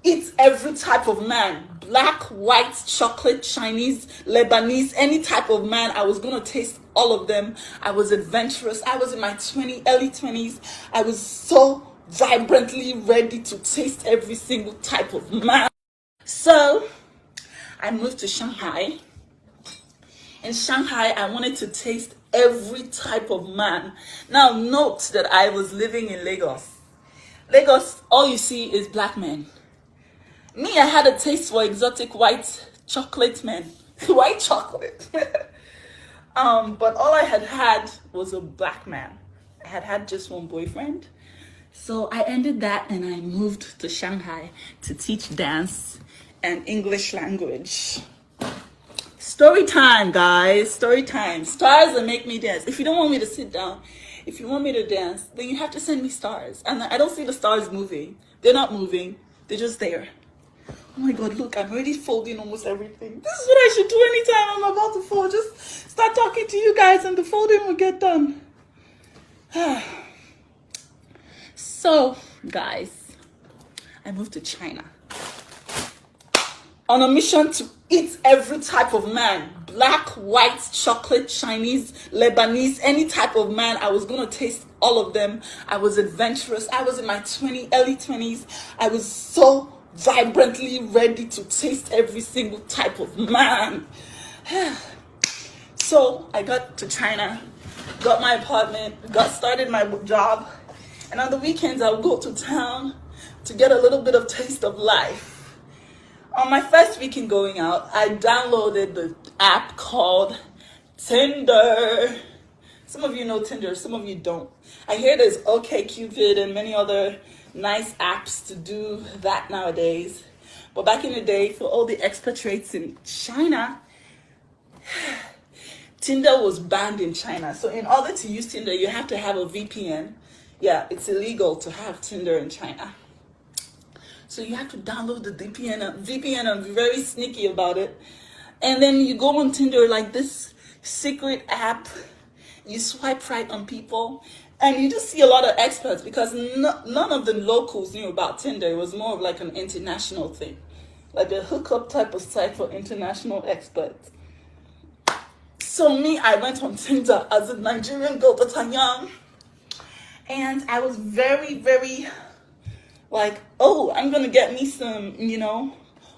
eat every type of man. Black, white, chocolate, Chinese, Lebanese, any type of man. I was going to taste all of them. I was adventurous. I was in my early 20s. I was so vibrantly ready to taste every single type of man. So I moved to Shanghai. In Shanghai, I wanted to taste every type of man. Now note that I was living in Lagos. Lagos, all you see is black men. Me, I had a taste for exotic white chocolate men. White chocolate. But all I had was a black man. I had just one boyfriend. So I ended that and I moved to Shanghai to teach dance and English language. Story time, guys. Story time. Stars that make me dance. If you don't want me to sit down, if you want me to dance, then you have to send me stars. And I don't see the stars moving. They're not moving. They're just there. Oh my God, look, I'm already folding almost everything. This is what I should do anytime I'm about to fold. Just start talking to you guys and the folding will get done. So, guys, I moved to China on a mission to eat every type of man. Black, white, chocolate, Chinese, Lebanese, any type of man. I was going to taste all of them. I was adventurous. I was in my early 20s. I was so vibrantly ready to taste every single type of man. So I got to China, got my apartment, started my job, and on the weekends I would go to town to get a little bit of taste of life. On my first weekend going out, I downloaded the app called Tinder. Some of you know Tinder, some of you don't. I hear there's OkCupid and many other nice apps to do that nowadays. But back in the day, for all the expatriates in China, Tinder was banned in China. So in order to use Tinder, you have to have a VPN. Yeah, it's illegal to have Tinder in China. So you have to download the VPN and be very sneaky about it. And then you go on Tinder like this secret app. You swipe right on people. And you just see a lot of experts because none of the locals knew about Tinder. It was more of like an international thing. Like a hookup type of site for international experts. So me, I went on Tinder as a Nigerian girl that I am. And I was very, very like, oh, I'm going to get me some,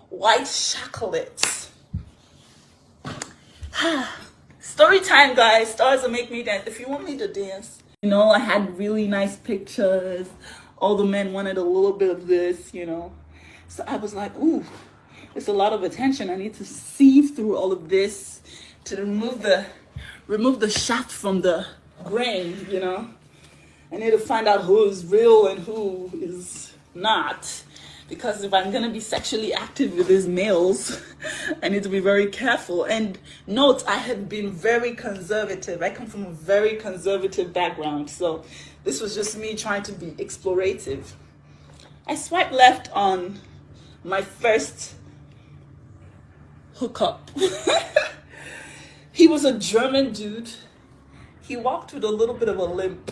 white chocolate. Story time, guys. Stars that make me dance. If you want me to dance. I had really nice pictures. All the men wanted a little bit of this, So I was like, ooh, it's a lot of attention. I need to sieve through all of this to remove the shaft from the grain, I need to find out who is real and who is not. Because if I'm going to be sexually active with these males, I need to be very careful. And note, I had been very conservative. I come from a very conservative background. So this was just me trying to be explorative. I swiped left on my first hookup. He was a German dude. He walked with a little bit of a limp.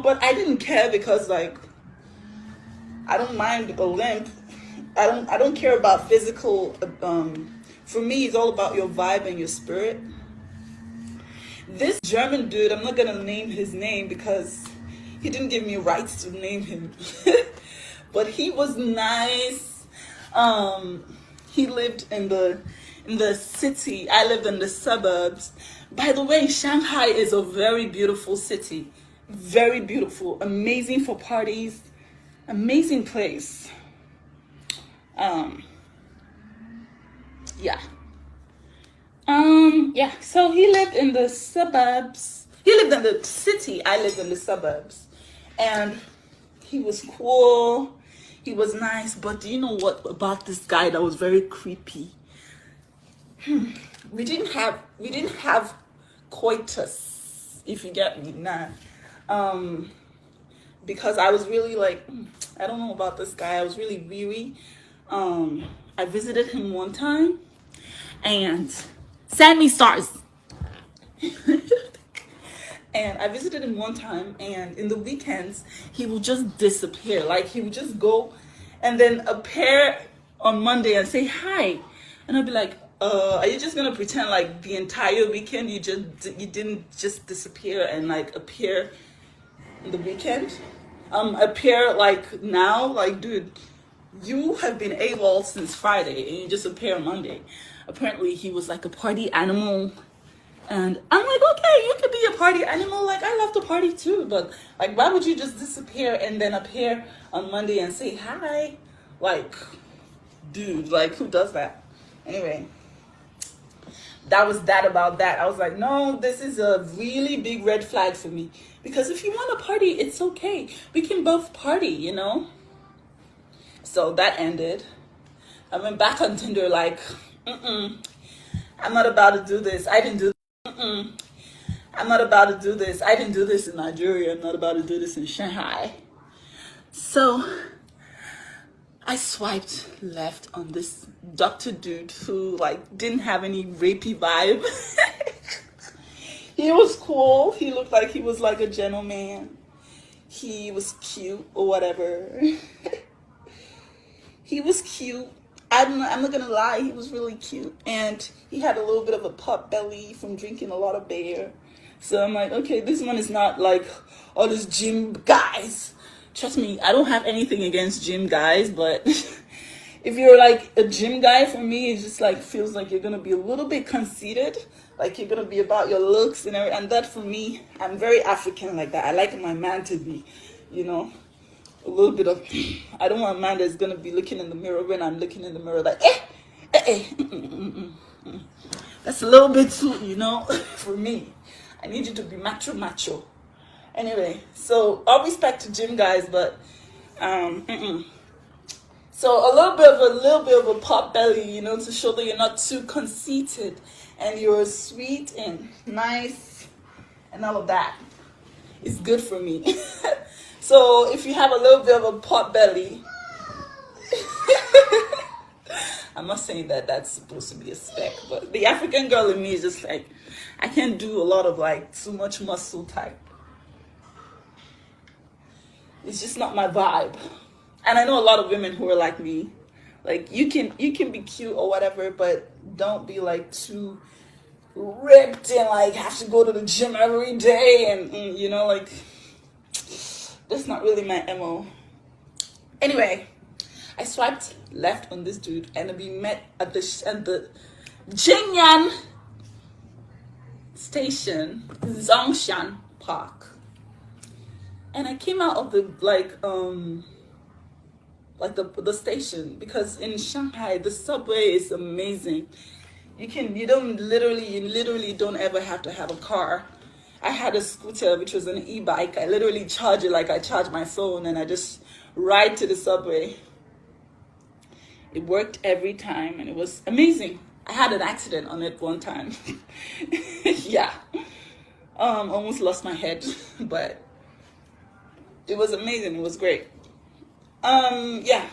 But I didn't care because, I don't mind a limp. I don't care about physical. For me, it's all about your vibe and your spirit. This German dude, I'm not gonna name his name because he didn't give me rights to name him. But he was nice. He lived in the city. I lived in the suburbs. By the way, Shanghai is a very beautiful city. Very beautiful. Amazing for parties. Amazing place. So he lived in the suburbs. He lived in the city. I lived in the suburbs. And he was cool. He was nice. But do you know what about this guy that was very creepy? We didn't have coitus, if you get me. Because I was really I don't know about this guy. I was really weary. I visited him one time and send me stars. And I visited him one time, and in the weekends, he will just disappear. Like, he would just go and then appear on Monday and say hi. And I'll be like, are you just gonna pretend like the entire weekend you didn't just disappear and like appear in the weekend? Appear like now? Like, dude, you have been AWOL since Friday and you just appear on Monday. Apparently he was like a party animal. And I'm like, okay, you could be a party animal. Like, I love to party too. But, like, why would you just disappear and then appear on Monday and say hi? Like, dude, like, who does that? Anyway, that was that about that. I was like, no, this is a really big red flag for me. Because if you want to party, it's okay. We can both party, you know? So that ended. I went back on Tinder like, I'm not about to do this. I didn't do I'm not about to do this. I didn't do this in Nigeria. I'm not about to do this in Shanghai. So I swiped left on this doctor dude who like didn't have any rapey vibe. He was cool. He looked like he was like a gentleman. He was cute or whatever. He was cute. I'm not gonna lie, he was really cute. And he had a little bit of a pot belly from drinking a lot of beer. So I'm like, okay, this one is not like all these gym guys. Trust me, I don't have anything against gym guys, but if you're like a gym guy, for me, it just like feels like you're gonna be a little bit conceited. Like you're gonna be about your looks and everything. And that for me, I'm very African like that. I like my man to be, you know, a little bit of, I don't want a man that's gonna be looking in the mirror when I'm looking in the mirror like, That's a little bit too, you know, for me. I need you to be macho. Anyway, so all respect to gym guys, but so a little bit of a pot belly, you know, to show that you're not too conceited and you're sweet and nice and all of that is good for me. So if you have a little bit of a pot belly, I'm not saying that that's supposed to be a spec, but the African girl in me is just like, I can't do a lot of like too much muscle type. It's just not my vibe. And I know a lot of women who are like me. Like you can be cute or whatever, but don't be like too ripped and like have to go to the gym every day and you know, like that's not really my MO. Anyway, I swiped left on this dude and we met at the Jingyan station, Zongshan Park. And I came out of the the station because in Shanghai the subway is amazing. You literally don't ever have to have a car. I had a scooter which was an e-bike. I literally charge it like I charge my phone and I just ride to the subway. It worked every time and it was amazing. I had an accident on it one time. Yeah. Almost lost my head, but it was amazing. It was great. Yeah.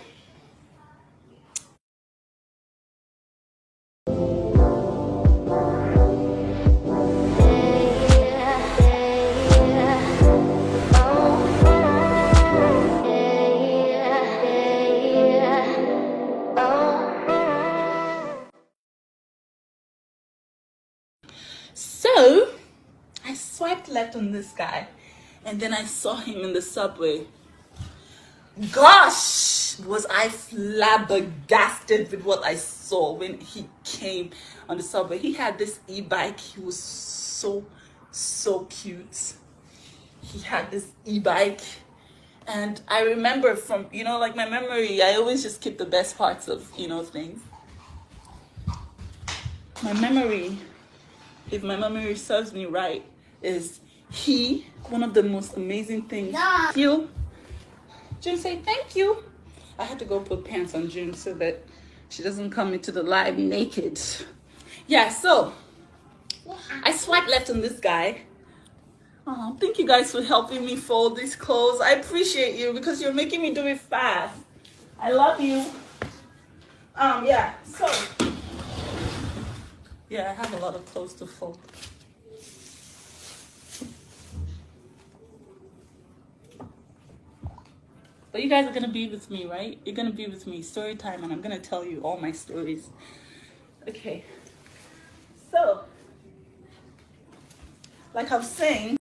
So I swiped left on this guy and then I saw him in the subway. Gosh, was I flabbergasted with what I saw when he came on the subway. He had this e-bike. He was so cute. He had this e-bike. And I remember from, you know, like my memory, I always just keep the best parts of, you know, things. My memory, if my memory serves me right, is one of the most amazing things. Yeah. You. June say thank you. I had to go put pants on June so that she doesn't come into the live naked. Yeah, so I swiped left on this guy. Oh, thank you guys for helping me fold these clothes. I appreciate you because you're making me do it fast. I love you. Yeah, so yeah, I have a lot of clothes to fold. But you guys are gonna be with me, right? You're gonna be with me. Story time, and I'm gonna tell you all my stories. Okay. So, like I was saying,